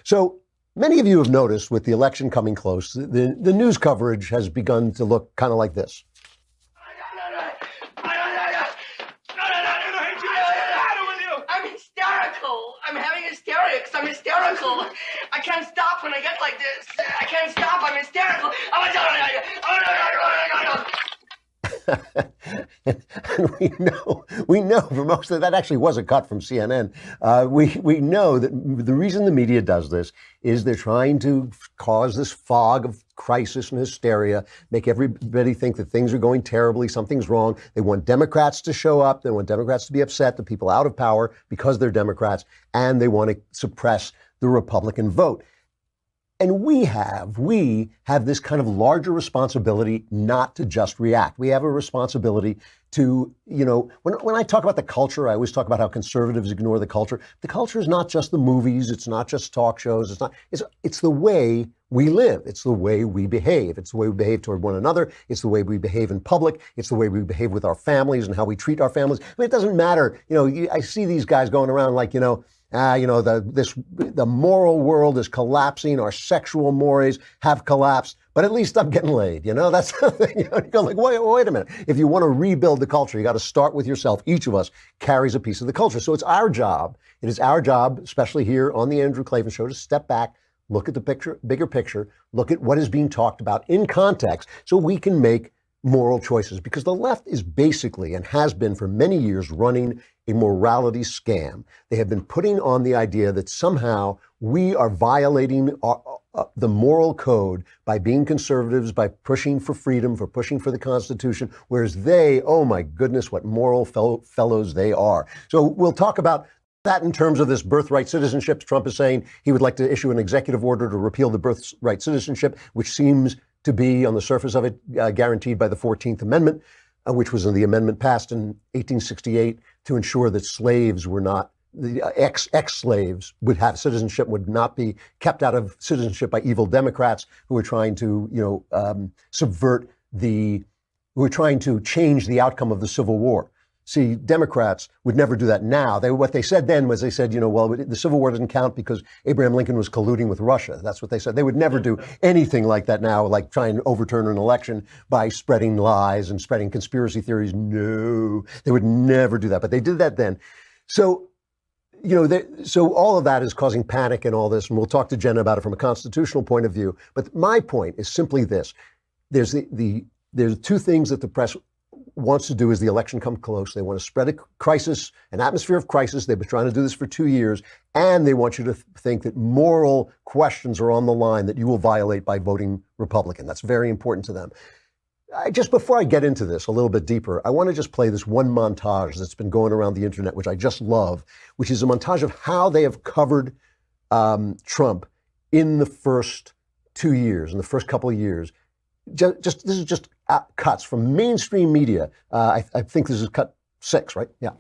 So many of you have noticed with the election coming close, the news coverage has begun to look kind of like this. I'm hysterical. I'm having hysterics. I'm hysterical. I can't stop when I get like this. I can't stop. I'm hysterical. And we know for most of that actually was a cut from CNN. We know that the reason the media does this is they're trying to cause this fog of crisis and hysteria, make everybody think that things are going terribly, something's wrong. They want Democrats to show up. They want Democrats to be upset, the people out of power because they're Democrats, and they want to suppress the Republican vote. And we have this kind of larger responsibility not to just react. We have a responsibility to, when I talk about the culture, I always talk about how conservatives ignore the culture. The culture is not just the movies. It's not just talk shows. It's the way we live. It's the way we behave. It's the way we behave toward one another. It's the way we behave in public. It's the way we behave with our families and how we treat our families. I mean, it doesn't matter. I see these guys going around like, the moral world is collapsing. Our sexual mores have collapsed, but at least I'm getting laid. That's the thing. You go like, wait a minute. If you want to rebuild the culture, you got to start with yourself. Each of us carries a piece of the culture. So it's our job. It is our job, especially here on the Andrew Klavan Show, to step back, look at the bigger picture, look at what is being talked about in context so we can make moral choices, because the left is basically and has been for many years running a morality scam. They have been putting on the idea that somehow we are violating the moral code by being conservatives, by pushing for freedom, for pushing for the Constitution, whereas they, oh my goodness, what moral fellows they are. So we'll talk about that in terms of this birthright citizenship. Trump is saying he would like to issue an executive order to repeal the birthright citizenship, which seems to be, on the surface of it, guaranteed by the 14th Amendment, which was the amendment passed in 1868 to ensure that slaves were not, the ex-slaves would have citizenship, would not be kept out of citizenship by evil Democrats who were trying to, who were trying to change the outcome of the Civil War. See, Democrats would never do that now. What they said then was they said, the Civil War doesn't count because Abraham Lincoln was colluding with Russia. That's what they said. They would never do anything like that now, like try and overturn an election by spreading lies and spreading conspiracy theories. No, they would never do that. But they did that then. So, so all of that is causing panic and all this. And we'll talk to Jenna about it from a constitutional point of view. But my point is simply this. There's two things that the press wants to do as the election comes close. They want to spread a crisis, an atmosphere of crisis. They've been trying to do this for 2 years, and they want you to think that moral questions are on the line that you will violate by voting Republican. That's very important to them. Just before I get into this a little bit deeper, I want to just play this one montage that's been going around the internet, which I just love, which is a montage of how they have covered Trump in the first 2 years, in the first couple of years. This is just cuts from mainstream media. I think this is cut 6, right? Yeah.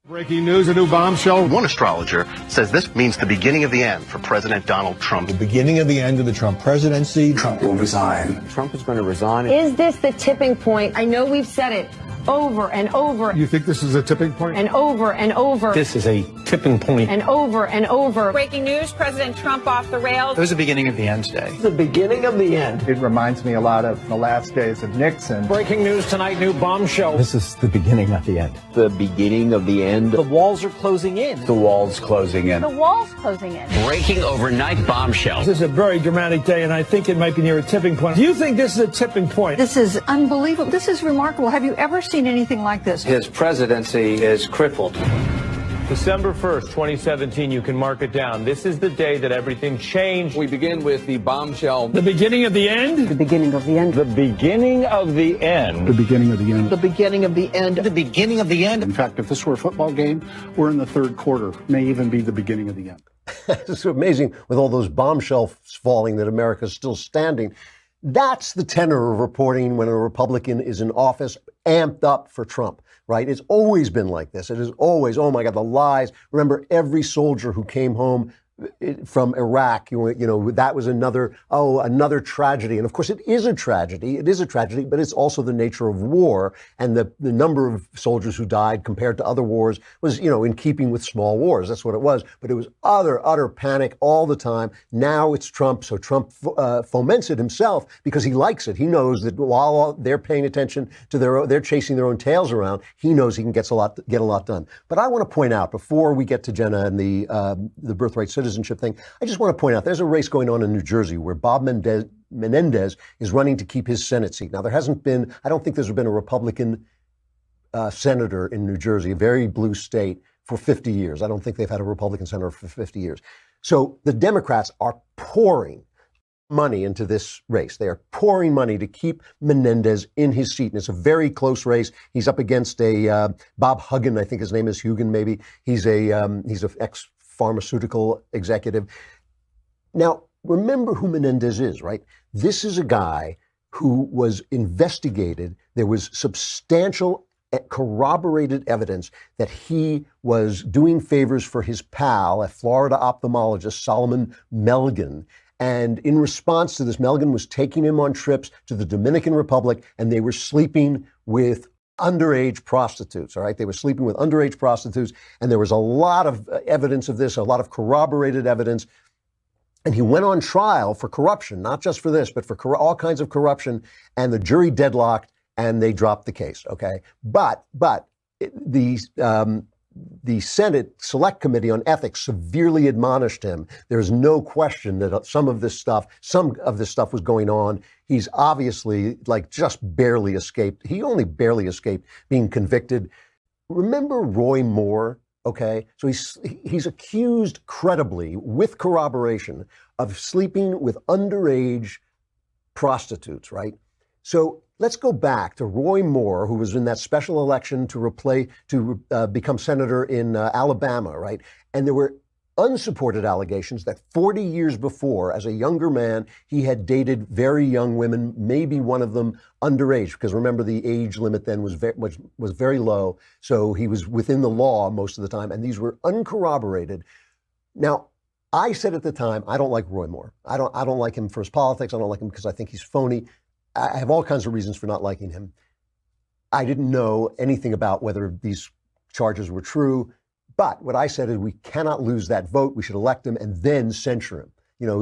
Breaking news, a new bombshell. One astrologer says this means the beginning of the end for President Donald Trump. The beginning of the end of the Trump presidency. Trump will resign. Trump is going to resign. Is this the tipping point? I know we've said it over and over. You think this is a tipping point? And over and over. This is a tipping point. And over and over. Breaking news, President Trump off the rails. It was the beginning of the end today. The beginning of the end. It reminds me a lot of the last days of Nixon. Breaking news tonight, new bombshell. This is the beginning of the end. The beginning of the end. The walls are closing in. The walls closing in. The walls closing in. Breaking overnight bombshell. This is a very dramatic day, and I think it might be near a tipping point. Do you think this is a tipping point? This is unbelievable. This is remarkable. Have you ever seen anything like this? His presidency is crippled. December 1st, 2017, you can mark it down. This is the day that everything changed. We begin with the bombshell. The beginning of the end? The beginning of the end. The beginning of the end. The beginning of the end. The beginning of the end. The beginning of the end. In fact, if this were a football game, we're in the third quarter. May even be the beginning of the end. It's amazing with all those bombshells falling that America's still standing. That's the tenor of reporting when a Republican is in office, amped up for Trump, right? It's always been like this. It is always, oh my God, the lies. Remember, every soldier who came home from Iraq, that was another tragedy. And of course, it is a tragedy. It is a tragedy, but it's also the nature of war. And the number of soldiers who died compared to other wars was, in keeping with small wars. That's what it was. But it was utter panic all the time. Now it's Trump. So Trump foments it himself because he likes it. He knows that while they're paying attention to they're chasing their own tails around, he knows he can get a lot done. But I want to point out, before we get to Jenna and the birthright citizenship thing, I just want to point out there's a race going on in New Jersey where Bob Menendez is running to keep his Senate seat. Now, I don't think there's been a Republican senator in New Jersey, a very blue state, for 50 years. I don't think they've had a Republican senator for 50 years. So the Democrats are pouring money into this race. They are pouring money to keep Menendez in his seat. And it's a very close race. He's up against Bob Huggan, I think his name is Huggan, maybe. He's an ex-pharmaceutical executive. Now, remember who Menendez is, right? This is a guy who was investigated. There was substantial corroborated evidence that he was doing favors for his pal, a Florida ophthalmologist, Solomon Melgen. And in response to this, Melgen was taking him on trips to the Dominican Republic, and they were sleeping with underage prostitutes, all right? They were sleeping with underage prostitutes, and there was a lot of evidence of this, a lot of corroborated evidence. And he went on trial for corruption, not just for this, but for all kinds of corruption, and the jury deadlocked, and they dropped the case, okay? But the Senate Select Committee on Ethics severely admonished him. There's no question that some of this stuff was going on. He's obviously just barely escaped. He only barely escaped being convicted. Remember Roy Moore? Okay, so he's accused credibly, with corroboration, of sleeping with underage prostitutes, right? So let's go back to Roy Moore, who was in that special election to become senator in Alabama, right? And there were unsupported allegations that 40 years before, as a younger man, he had dated very young women, maybe one of them underage, because remember the age limit then was very low. So he was within the law most of the time, and these were uncorroborated. Now, I said at the time, I don't like Roy Moore. I don't like him for his politics. I don't like him because I think he's phony. I have all kinds of reasons for not liking him. I didn't know anything about whether these charges were true. But what I said is we cannot lose that vote. We should elect him and then censure him,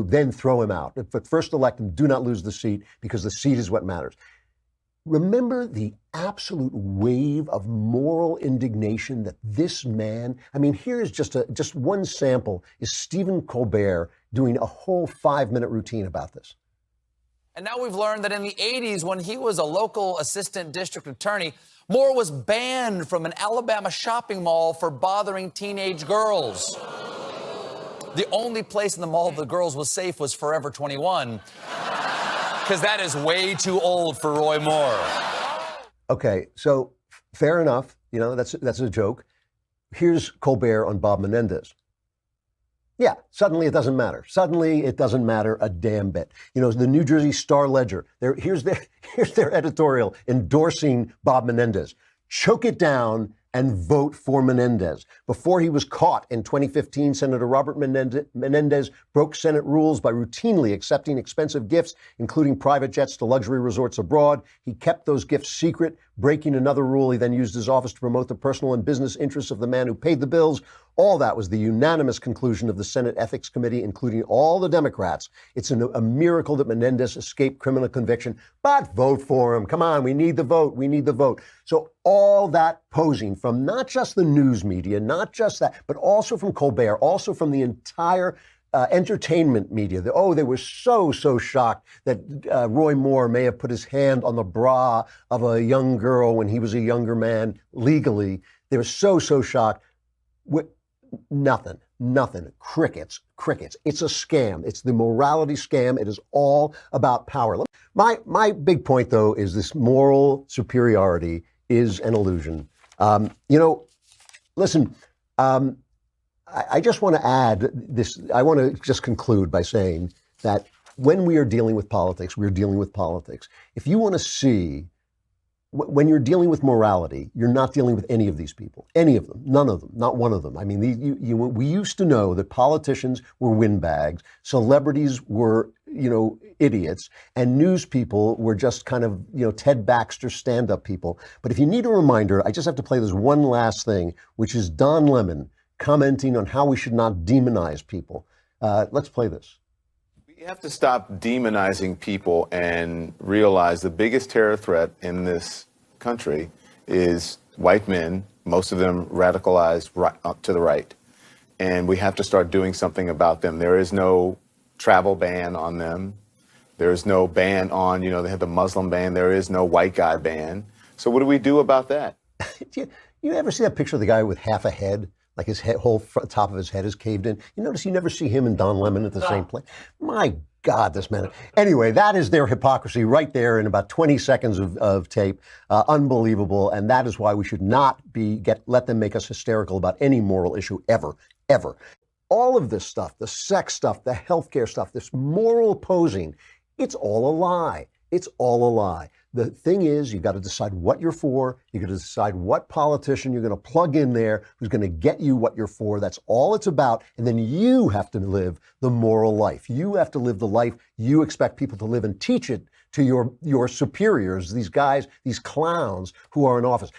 then throw him out. But first elect him, do not lose the seat, because the seat is what matters. Remember the absolute wave of moral indignation that this man, here's just one sample, is Stephen Colbert doing a whole 5-minute routine about this. And now we've learned that in the 80s, when he was a local assistant district attorney, Moore was banned from an Alabama shopping mall for bothering teenage girls. The only place in the mall the girls was safe was Forever 21, because that is way too old for Roy Moore. Okay, so fair enough. That's a joke. Here's Colbert on Bob Menendez. Yeah, suddenly it doesn't matter. Suddenly it doesn't matter a damn bit. The New Jersey Star-Ledger, here's their editorial endorsing Bob Menendez. Choke it down and vote for Menendez. Before he was caught in 2015, Senator Robert Menendez broke Senate rules by routinely accepting expensive gifts, including private jets to luxury resorts abroad. He kept those gifts secret, breaking another rule. He then used his office to promote the personal and business interests of the man who paid the bills. All that was the unanimous conclusion of the Senate Ethics Committee, including all the Democrats. It's a miracle that Menendez escaped criminal conviction, but vote for him. Come on, we need the vote. We need the vote. So all that posing from not just the news media, not just that, but also from Colbert, also from the entire entertainment media. They were so shocked that Roy Moore may have put his hand on the bra of a young girl when he was a younger man legally. They were so shocked. Nothing. Crickets. It's a scam. It's the morality scam. It is all about power. My big point, though, is this moral superiority is an illusion. Listen, I just want to add this. I want to just conclude by saying that when we are dealing with politics, we're dealing with politics. If you want to see when you're dealing with morality, you're not dealing with any of these people, any of them, none of them, not one of them. I mean, we used to know that politicians were windbags, celebrities were, idiots, and news people were just kind of, Ted Baxter stand-up people. But if you need a reminder, I just have to play this one last thing, which is Don Lemon commenting on how we should not demonize people. Let's play this. We have to stop demonizing people and realize the biggest terror threat in this country is white men, most of them radicalized right, up to the right. And we have to start doing something about them. There is no travel ban on them. There is no ban on, they have the Muslim ban. There is no white guy ban. So what do we do about that? You ever see that picture of the guy with half a head? Like his whole top of his head is caved in. You notice you never see him and Don Lemon at the same place. My God, this man. Anyway, that is their hypocrisy right there in about 20 seconds of tape. Unbelievable. And that is why we should not let them make us hysterical about any moral issue ever, ever. All of this stuff, the sex stuff, the healthcare stuff, this moral posing, it's all a lie. It's all a lie. The thing is, you've got to decide what you're for. You've got to decide what politician you're going to plug in there who's going to get you what you're for. That's all it's about. And then you have to live the moral life. You have to live the life you expect people to live and teach it to your superiors, these guys, these clowns who are in office.